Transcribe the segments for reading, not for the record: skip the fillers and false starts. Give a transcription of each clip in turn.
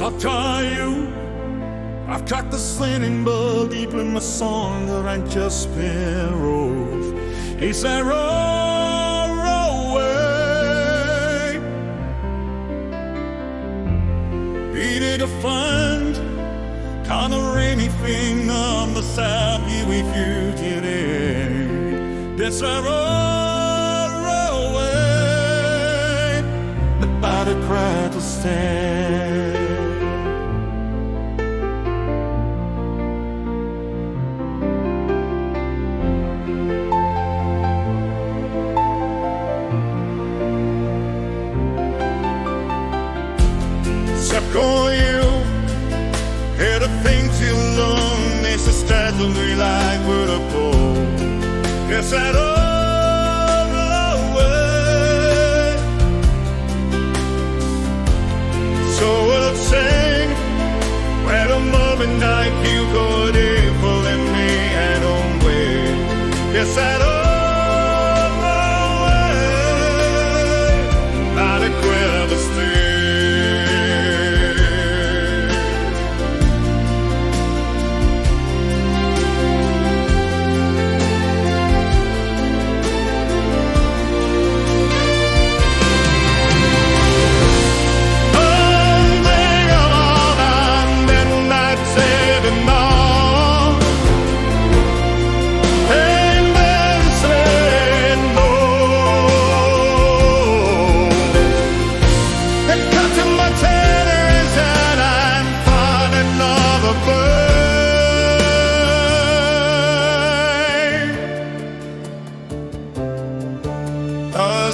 I'll tell you, I've got the singing bug deep in my song that I just sparrows. He said, roll, roll away. Easy to find, kind of rainy thing on the side we fugitive. That's a roll, roll away. The body cried to stand. Except on you, hear the things you learn, it's a steadily like with a bow. Guess that all away. So we'll sing, where the moment night you go deep, pulling me and away. Guess that all away, not a quit the stay.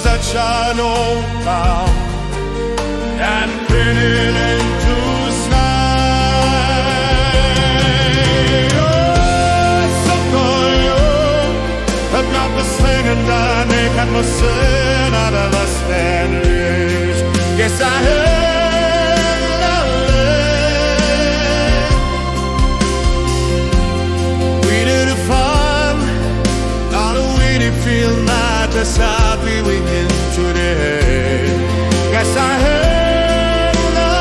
That shine on cloud and pinning into sky. Oh, something you have got the singing dynamic and the sin out of the standards. Yes, I heard we did it fun, not a weedy feel like the side. We in today. Yes, I heard the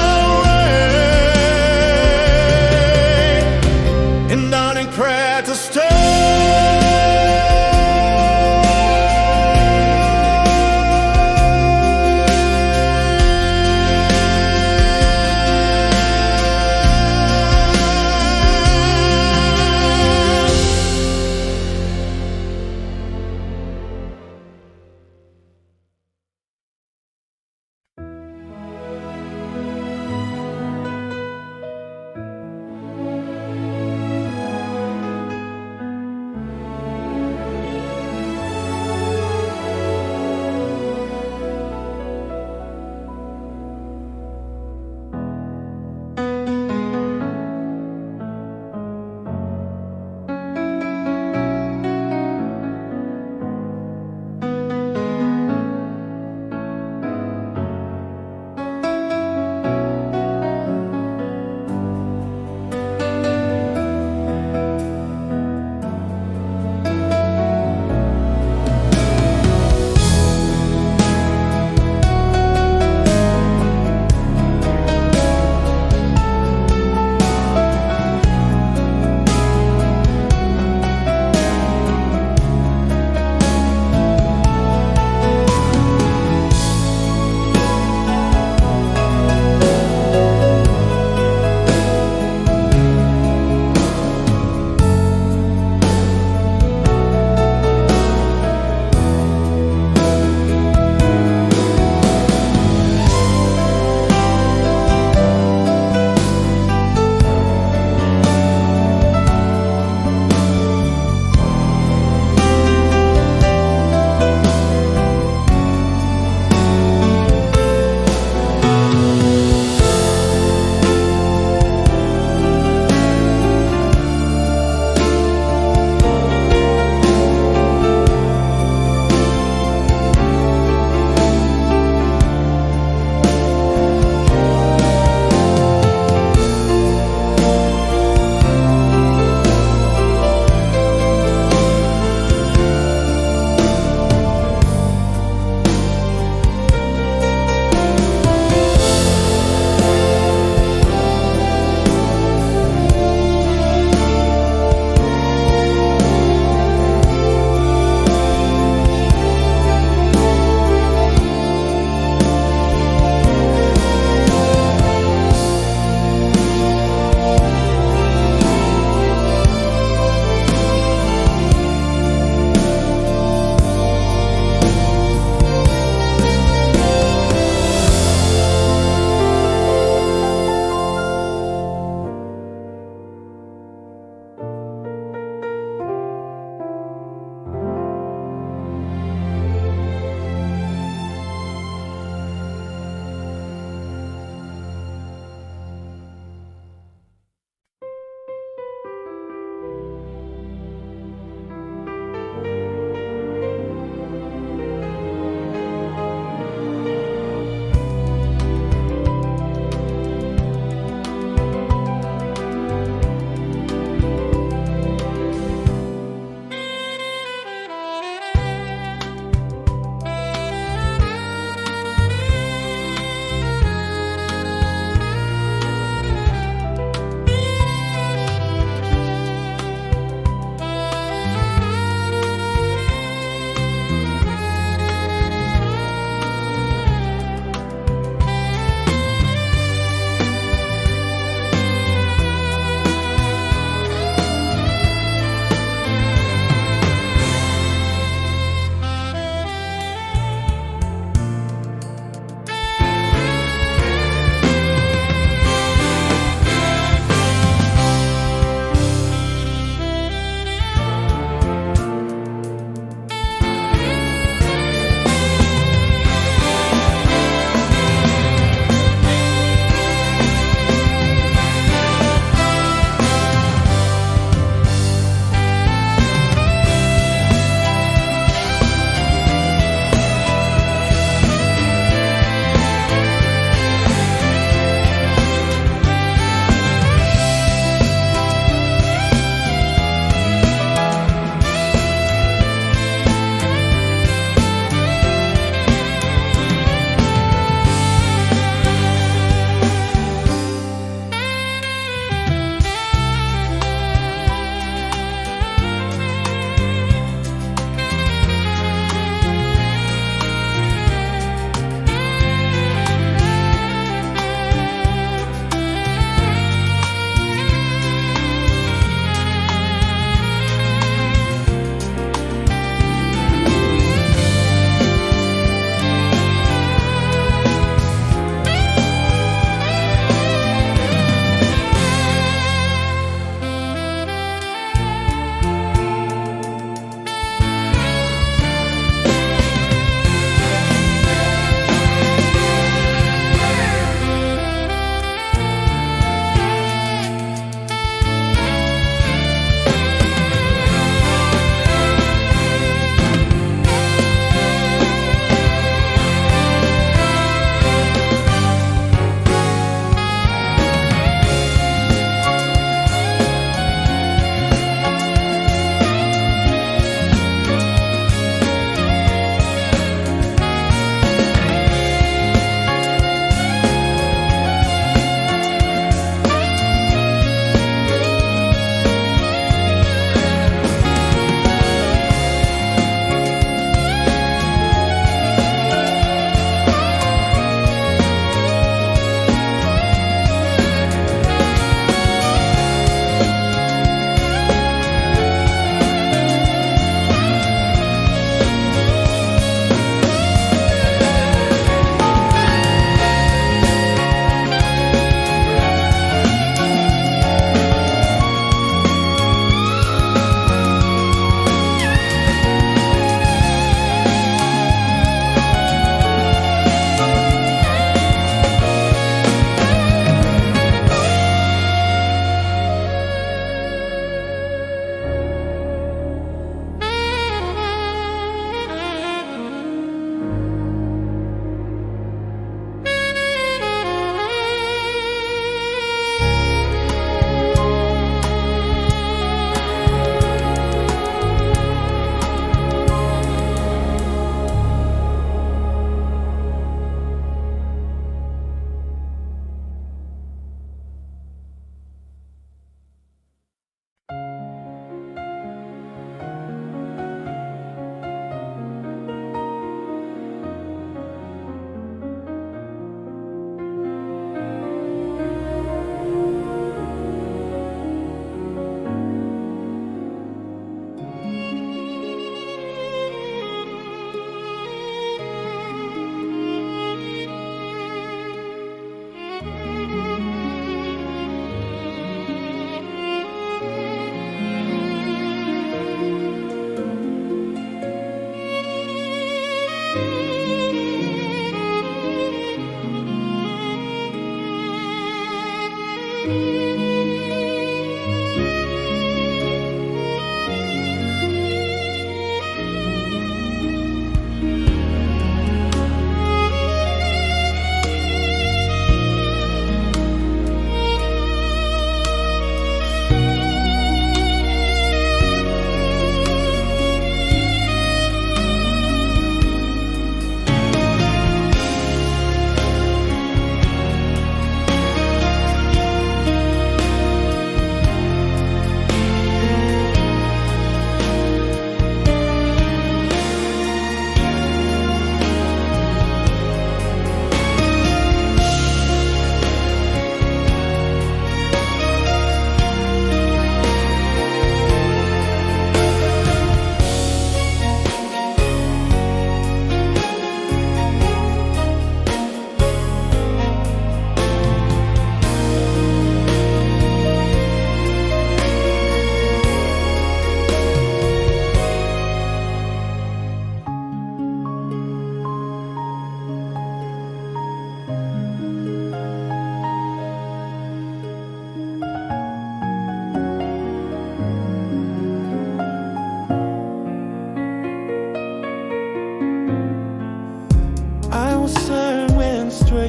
way, and down in prayer to stay.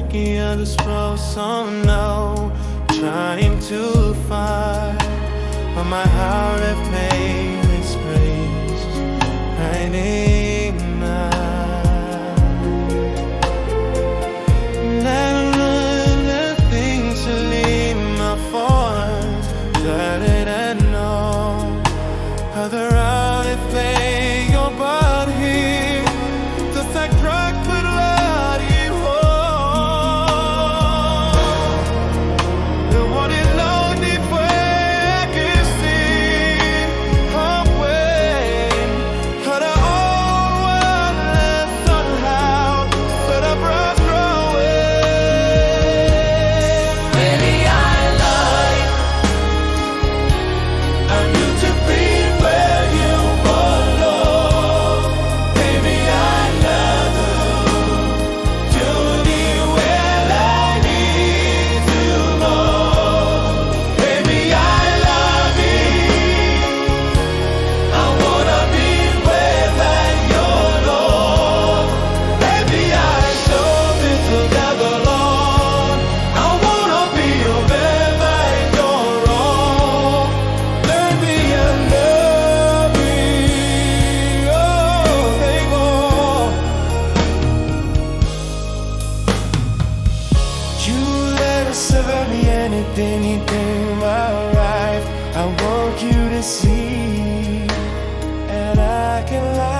breaking of the scroll, so no, trying to find but my heart of pain is grace raining now. Never nothing to leave my forms that it had no other out if they your body the fact rock could let you hold the one is no deep way I can see I'm waiting but I always left somehow but I brought away. Baby, I lied. I knew to be where you belong. Baby, I love you. You need where I need to go. Baby, I love you. I wanna be where that you're Lord. Baby, I show this together, Lord. I wanna be wherever you're wrong. Baby, I love you. Oh, they go. You let us serve me anything my life. I want you to see, and I can lie.